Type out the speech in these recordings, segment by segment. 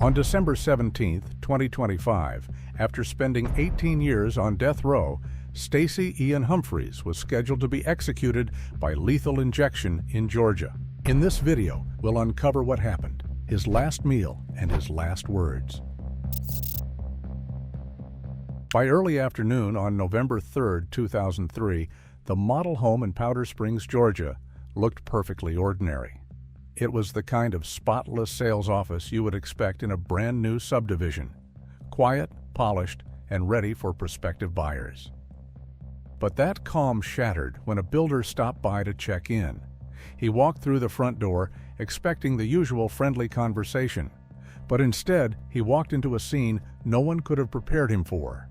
On December 17, 2025, after spending 18 years on death row, Stacey Ian Humphreys was scheduled to be executed by lethal injection in Georgia. In this video, we'll uncover what happened, his last meal, and his last words. By early afternoon on November 3, 2003, the model home in Powder Springs, Georgia, looked perfectly ordinary. It was the kind of spotless sales office you would expect in a brand new subdivision. Quiet, polished, and ready for prospective buyers. But that calm shattered when a builder stopped by to check in. He walked through the front door, expecting the usual friendly conversation. But instead, he walked into a scene no one could have prepared him for.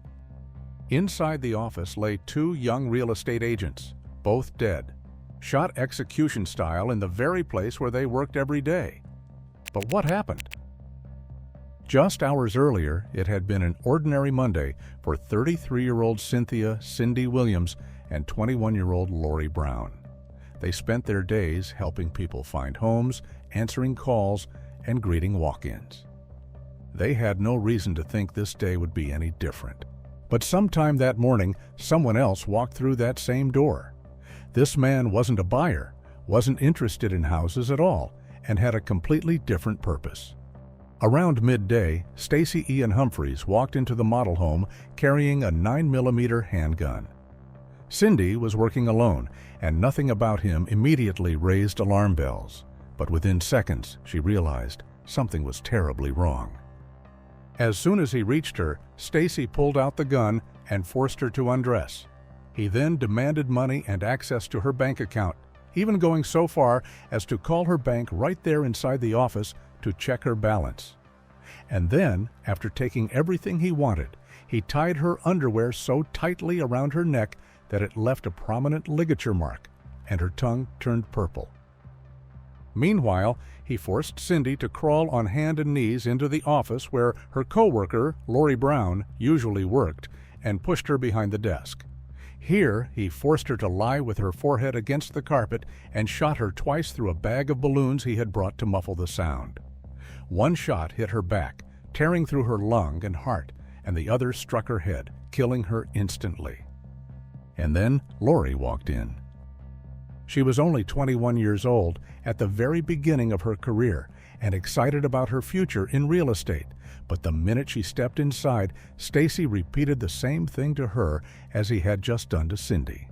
Inside the office lay two young real estate agents, both dead, shot execution style in the very place where they worked every day. But what happened? Just hours earlier, it had been an ordinary Monday for 33-year-old Cyndi Williams and 21-year-old Lori Brown. They spent their days helping people find homes, answering calls, and greeting walk-ins. They had no reason to think this day would be any different. But sometime that morning, someone else walked through that same door. This man wasn't a buyer, wasn't interested in houses at all, and had a completely different purpose. Around midday, Stacey Ian Humphreys walked into the model home carrying a 9mm handgun. Cyndi was working alone, and nothing about him immediately raised alarm bells. But within seconds, she realized something was terribly wrong. As soon as he reached her, Stacey pulled out the gun and forced her to undress. He then demanded money and access to her bank account, even going so far as to call her bank right there inside the office to check her balance. And then, after taking everything he wanted, he tied her underwear so tightly around her neck that it left a prominent ligature mark, and her tongue turned purple. Meanwhile, he forced Cyndi to crawl on hand and knees into the office where her co-worker, Lori Brown, usually worked, and pushed her behind the desk. Here, he forced her to lie with her forehead against the carpet and shot her twice through a bag of balloons he had brought to muffle the sound. One shot hit her back, tearing through her lung and heart, and the other struck her head, killing her instantly. And then Lori walked in. She was only 21 years old, at the very beginning of her career, and excited about her future in real estate. But the minute she stepped inside, Stacey repeated the same thing to her as he had just done to Cyndi.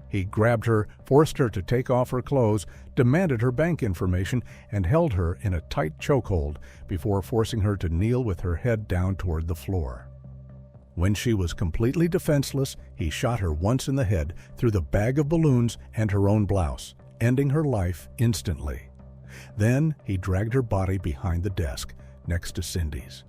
He grabbed her, forced her to take off her clothes, demanded her bank information, and held her in a tight chokehold before forcing her to kneel with her head down toward the floor. When she was completely defenseless, he shot her once in the head through the bag of balloons and her own blouse, ending her life instantly. Then he dragged her body behind the desk next to Cyndi's.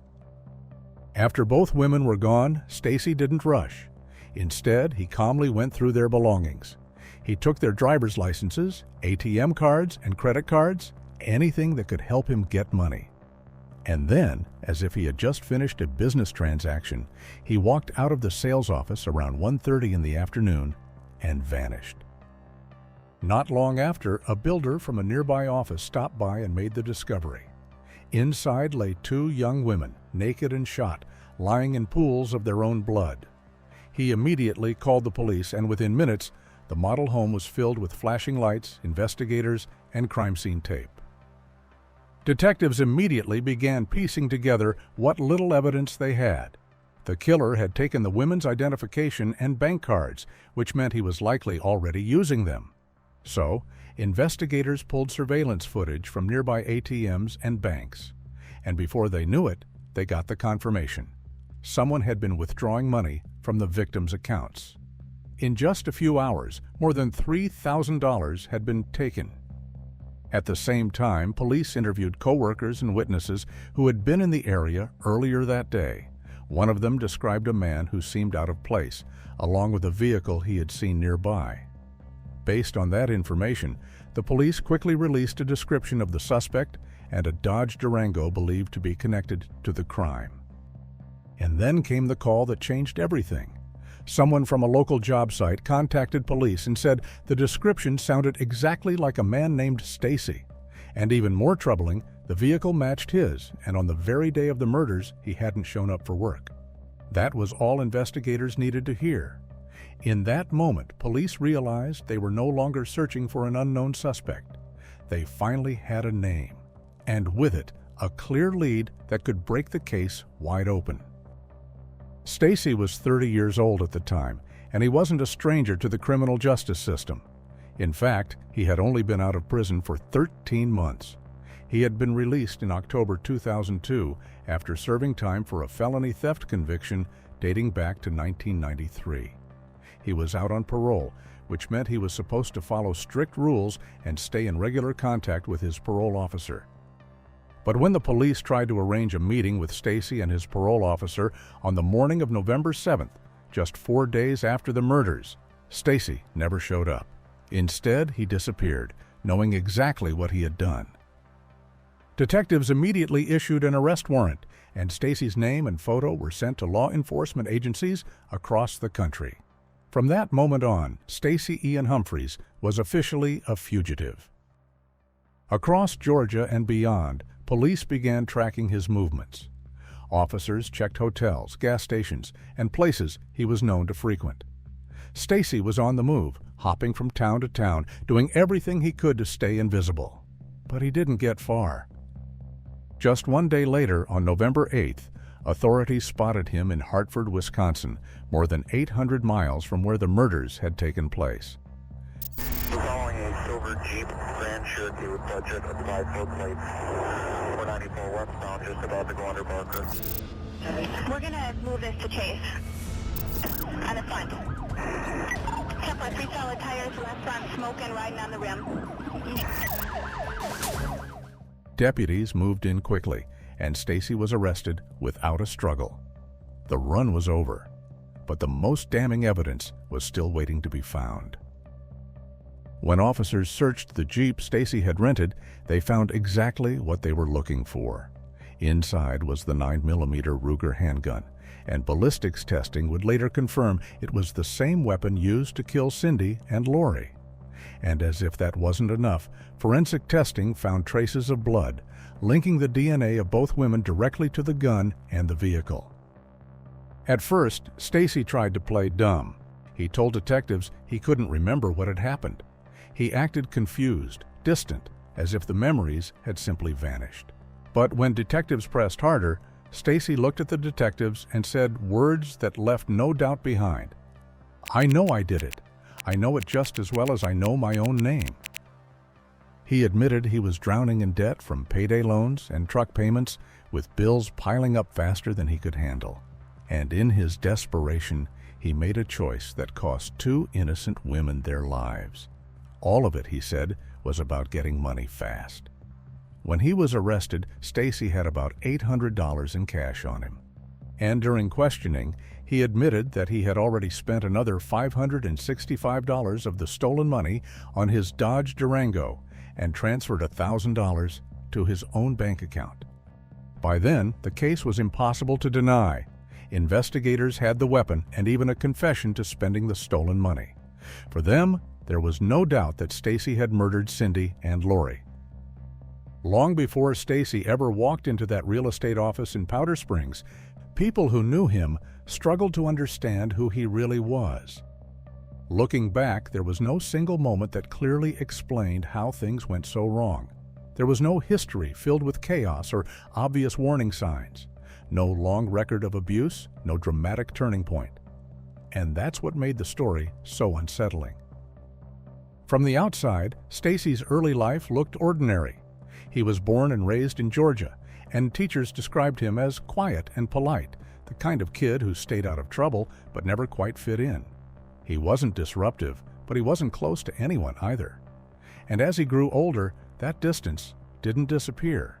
After both women were gone, Stacey didn't rush. Instead, he calmly went through their belongings. He took their driver's licenses, ATM cards, and credit cards, anything that could help him get money. And then, as if he had just finished a business transaction, he walked out of the sales office around 1:30 in the afternoon and vanished. Not long after, a builder from a nearby office stopped by and made the discovery. Inside lay two young women, naked and shot, lying in pools of their own blood. He immediately called the police, and within minutes, the model home was filled with flashing lights, investigators, and crime scene tape. Detectives immediately began piecing together what little evidence they had. The killer had taken the women's identification and bank cards, which meant he was likely already using them. So, investigators pulled surveillance footage from nearby ATMs and banks. And before they knew it, they got the confirmation. Someone had been withdrawing money from the victims' accounts. In just a few hours, more than $3,000 had been taken. At the same time, police interviewed co-workers and witnesses who had been in the area earlier that day. One of them described a man who seemed out of place, along with a vehicle he had seen nearby. Based on that information, the police quickly released a description of the suspect and a Dodge Durango believed to be connected to the crime. And then came the call that changed everything. Someone from a local job site contacted police and said the description sounded exactly like a man named Stacey. And even more troubling, The vehicle matched his, and on the very day of the murders, he hadn't shown up for work. That was all investigators needed to hear. In that moment, police realized they were no longer searching for an unknown suspect. They finally had a name, and with it, a clear lead that could break the case wide open. Stacey was 30 years old at the time, and he wasn't a stranger to the criminal justice system. In fact, he had only been out of prison for 13 months. He had been released in October 2002 after serving time for a felony theft conviction dating back to 1993. He was out on parole, which meant he was supposed to follow strict rules and stay in regular contact with his parole officer. But when the police tried to arrange a meeting with Stacey and his parole officer on the morning of November 7th, just 4 days after the murders, Stacey never showed up. Instead, he disappeared, knowing exactly what he had done. Detectives immediately issued an arrest warrant, and Stacey's name and photo were sent to law enforcement agencies across the country. From that moment on, Stacey Ian Humphreys was officially a fugitive. Across Georgia and beyond, police began tracking his movements. Officers checked hotels, gas stations, and places he was known to frequent. Stacey was on the move, hopping from town to town, doing everything he could to stay invisible. But he didn't get far. Just 1 day later, on November 8th, authorities spotted him in Hartford, Wisconsin, more than 800 miles from where the murders had taken place. Following a silver Jeep Grand Cherokee with budget of 5-foot plates, 494 westbound, just about to go under Barker. We're going to move this to Chase. On the front. Kepler, 3 solid tires, left front, smoking, riding on the rim. Deputies moved in quickly, and Stacey was arrested without a struggle. The run was over, but the most damning evidence was still waiting to be found. When officers searched the Jeep Stacey had rented, they found exactly what they were looking for. Inside was the 9mm Ruger handgun, and ballistics testing would later confirm it was the same weapon used to kill Cyndi and Lori. And as if that wasn't enough, forensic testing found traces of blood, linking the DNA of both women directly to the gun and the vehicle. At first, Stacey tried to play dumb. He told detectives he couldn't remember what had happened. He acted confused, distant, as if the memories had simply vanished. But when detectives pressed harder, Stacey looked at the detectives and said words that left no doubt behind. "I know I did it. I know it just as well as I know my own name." He admitted he was drowning in debt from payday loans and truck payments, with bills piling up faster than he could handle. And in his desperation, he made a choice that cost 2 innocent women their lives. All of it, he said, was about getting money fast. When he was arrested, Stacey had about $800 in cash on him. And during questioning, he admitted that he had already spent another $565 of the stolen money on his Dodge Durango and transferred $1,000 to his own bank account. By then, the case was impossible to deny. Investigators had the weapon and even a confession to spending the stolen money. For them, there was no doubt that Stacey had murdered Cyndi and Lori. Long before Stacey ever walked into that real estate office in Powder Springs, people who knew him struggled to understand who he really was. Looking back, there was no single moment that clearly explained how things went so wrong. There was no history filled with chaos or obvious warning signs. No long record of abuse, no dramatic turning point. And that's what made the story so unsettling. From the outside, Stacey's early life looked ordinary. He was born and raised in Georgia, and teachers described him as quiet and polite, the kind of kid who stayed out of trouble but never quite fit in. He wasn't disruptive, but he wasn't close to anyone either. And as he grew older, that distance didn't disappear.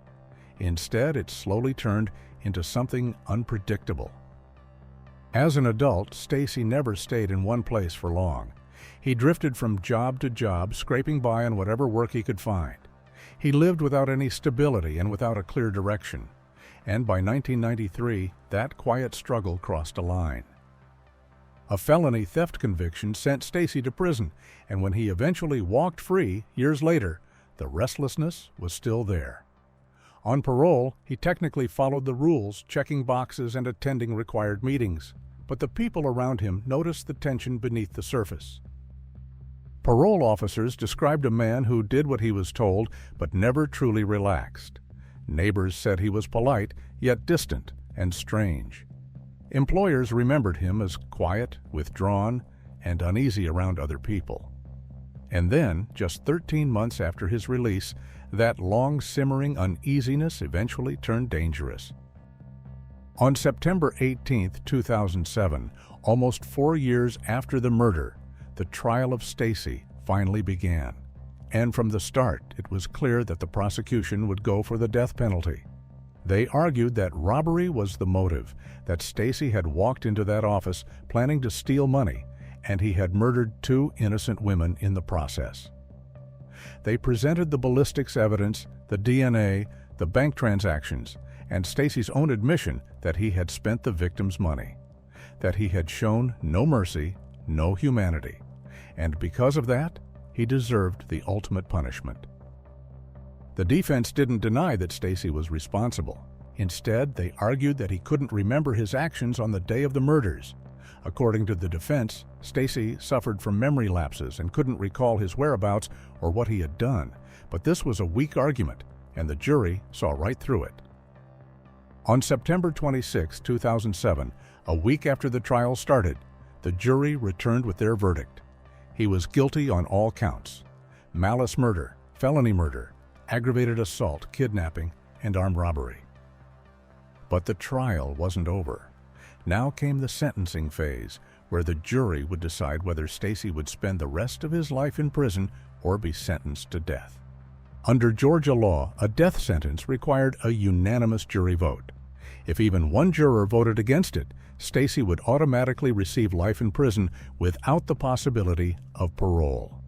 Instead, it slowly turned into something unpredictable. As an adult, Stacey never stayed in one place for long. He drifted from job to job, scraping by on whatever work he could find. He lived without any stability and without a clear direction. And by 1993, that quiet struggle crossed a line. A felony theft conviction sent Stacey to prison, and when he eventually walked free years later, the restlessness was still there. On parole, he technically followed the rules, checking boxes and attending required meetings, but the people around him noticed the tension beneath the surface. Parole officers described a man who did what he was told but never truly relaxed. Neighbors said he was polite, yet distant and strange. Employers remembered him as quiet, withdrawn, and uneasy around other people. And then, just 13 months after his release, that long-simmering uneasiness eventually turned dangerous. On September 18, 2007, almost 4 years after the murder, the trial of Stacey finally began. And from the start, it was clear that the prosecution would go for the death penalty. They argued that robbery was the motive, that Stacey had walked into that office planning to steal money, and he had murdered 2 innocent women in the process. They presented the ballistics evidence, the DNA, the bank transactions, and Stacey's own admission that he had spent the victim's money, that he had shown no mercy, no humanity, and because of that, he deserved the ultimate punishment. The defense didn't deny that Stacey was responsible. Instead, they argued that he couldn't remember his actions on the day of the murders. According to the defense, Stacey suffered from memory lapses and couldn't recall his whereabouts or what he had done, but this was a weak argument, and the jury saw right through it. On September 26, 2007, a week after the trial started, the jury returned with their verdict. He was guilty on all counts: malice murder, felony murder, aggravated assault, kidnapping, and armed robbery. But the trial wasn't over. Now came the sentencing phase, where the jury would decide whether Stacey would spend the rest of his life in prison or be sentenced to death. Under Georgia law, a death sentence required a unanimous jury vote. If even one juror voted against it, Stacey would automatically receive life in prison without the possibility of parole.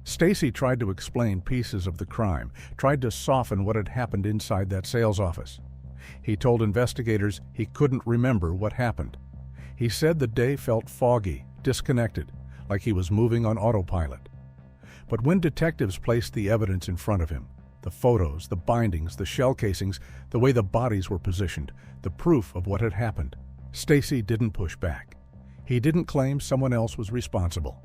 Stacey tried to explain pieces of the crime, tried to soften what had happened inside that sales office. He told investigators he couldn't remember what happened. He said the day felt foggy, disconnected, like he was moving on autopilot. But when detectives placed the evidence in front of him, the photos, the bindings, the shell casings, the way the bodies were positioned, the proof of what had happened, Stacey didn't push back. He didn't claim someone else was responsible.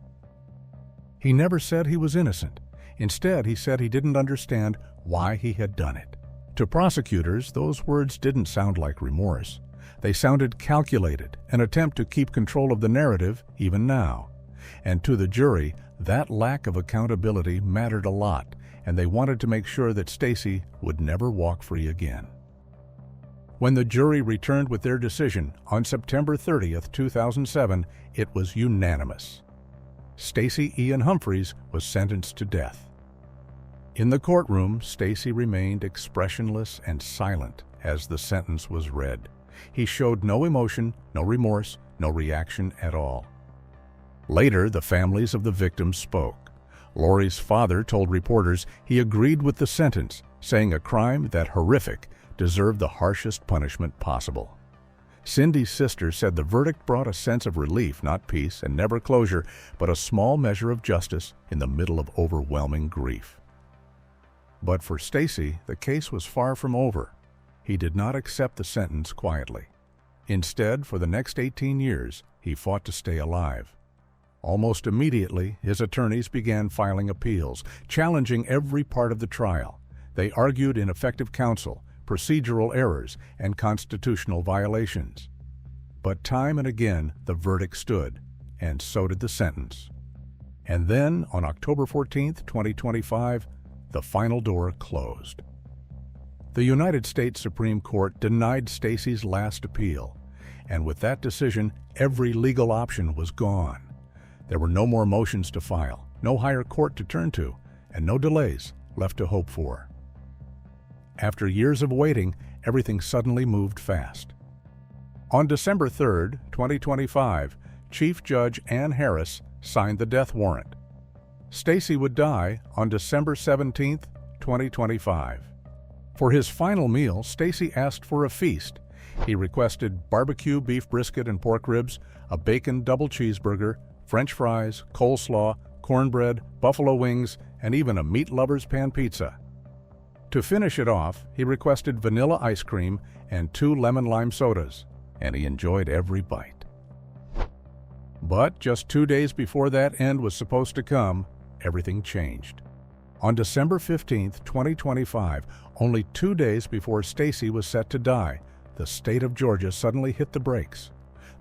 He never said he was innocent. Instead, he said he didn't understand why he had done it. To prosecutors, those words didn't sound like remorse. They sounded calculated, an attempt to keep control of the narrative even now. And to the jury, that lack of accountability mattered a lot, and they wanted to make sure that Stacey would never walk free again. When the jury returned with their decision on September 30, 2007, it was unanimous. Stacey Ian Humphreys was sentenced to death. In the courtroom, Stacey remained expressionless and silent as the sentence was read. He showed no emotion, no remorse, no reaction at all. Later, the families of the victims spoke. Lori's father told reporters he agreed with the sentence, saying a crime that horrific deserved the harshest punishment possible. Cyndi's sister said the verdict brought a sense of relief, not peace and never closure, but a small measure of justice in the middle of overwhelming grief. But for Stacey, the case was far from over. He did not accept the sentence quietly. Instead, for the next 18 years, he fought to stay alive. Almost immediately, his attorneys began filing appeals, challenging every part of the trial. They argued ineffective counsel, procedural errors, and constitutional violations. But time and again, the verdict stood, and so did the sentence. And then, on October 14, 2025, the final door closed. The United States Supreme Court denied Stacey's last appeal, and with that decision, every legal option was gone. There were no more motions to file, no higher court to turn to, and no delays left to hope for. After years of waiting, everything suddenly moved fast. On December 3, 2025, Chief Judge Ann Harris signed the death warrant. Stacey would die on December 17, 2025. For his final meal, Stacey asked for a feast. He requested barbecue beef brisket and pork ribs, a bacon double cheeseburger, French fries, coleslaw, cornbread, buffalo wings, and even a meat lover's pan pizza. To finish it off, he requested vanilla ice cream and 2 lemon-lime sodas, and he enjoyed every bite. But just 2 days before that end was supposed to come, everything changed. On December 15, 2025, only 2 days before Stacey was set to die, the state of Georgia suddenly hit the brakes.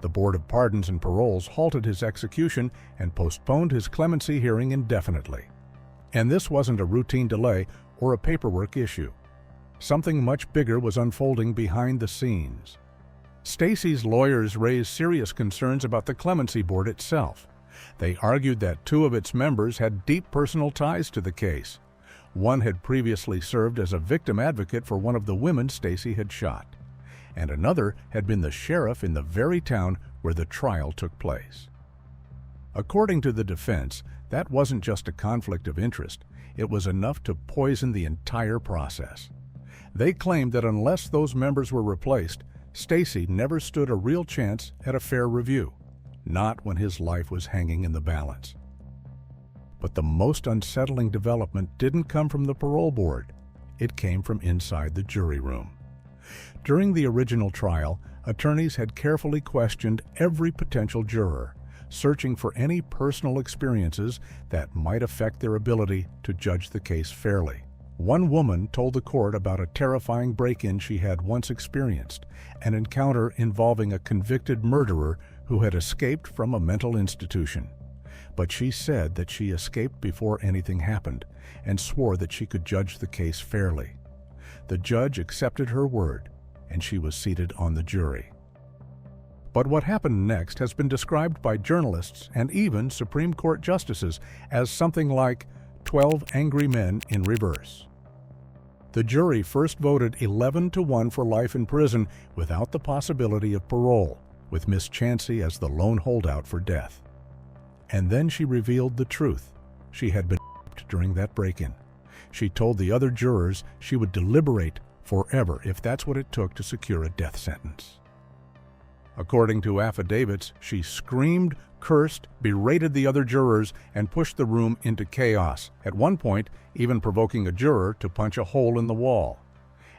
The Board of Pardons and Paroles halted his execution and postponed his clemency hearing indefinitely. And this wasn't a routine delay or a paperwork issue. Something much bigger was unfolding behind the scenes. Stacey's lawyers raised serious concerns about the Clemency Board itself. They argued that 2 of its members had deep personal ties to the case. One had previously served as a victim advocate for one of the women Stacey had shot, and another had been the sheriff in the very town where the trial took place. According to the defense, that wasn't just a conflict of interest, it was enough to poison the entire process. They claimed that unless those members were replaced, Stacey never stood a real chance at a fair review, not when his life was hanging in the balance. But the most unsettling development didn't come from the parole board. It came from inside the jury room. During the original trial, attorneys had carefully questioned every potential juror, searching for any personal experiences that might affect their ability to judge the case fairly. One woman told the court about a terrifying break-in she had once experienced, an encounter involving a convicted murderer who had escaped from a mental institution. But she said that she escaped before anything happened and swore that she could judge the case fairly. The judge accepted her word, and she was seated on the jury. But what happened next has been described by journalists and even Supreme Court justices as something like 12 angry men in reverse. The jury first voted 11-1 for life in prison without the possibility of parole, with Miss Chancey as the lone holdout for death. And then she revealed the truth. She had been raped during that break-in. She told the other jurors she would deliberate forever if that's what it took to secure a death sentence. According to affidavits, she screamed, cursed, berated the other jurors, and pushed the room into chaos, at one point even provoking a juror to punch a hole in the wall.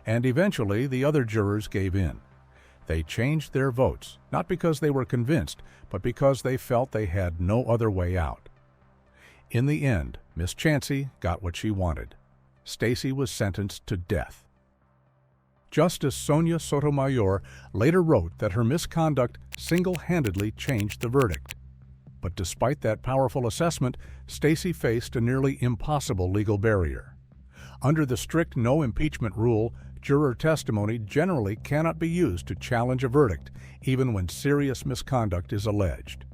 And eventually, the other jurors gave in. They changed their votes, not because they were convinced, but because they felt they had no other way out. In the end, Miss Chancey got what she wanted. Stacey was sentenced to death. Justice Sonia Sotomayor later wrote that her misconduct single-handedly changed the verdict. But despite that powerful assessment, Stacey faced a nearly impossible legal barrier. Under the strict no impeachment rule, juror testimony generally cannot be used to challenge a verdict, even when serious misconduct is alleged.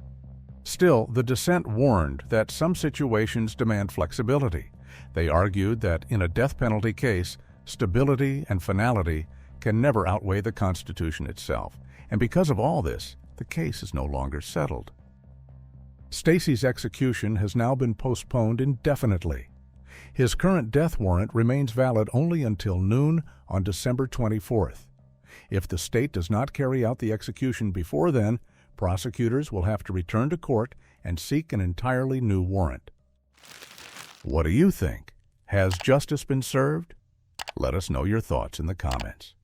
Still, the dissent warned that some situations demand flexibility. They argued that in a death penalty case, stability and finality can never outweigh the Constitution itself, and because of all this, the case is no longer settled. Stacey's execution has now been postponed indefinitely. His current death warrant remains valid only until noon on December 24th. If the state does not carry out the execution before then, prosecutors will have to return to court and seek an entirely new warrant. What do you think? Has justice been served? Let us know your thoughts in the comments.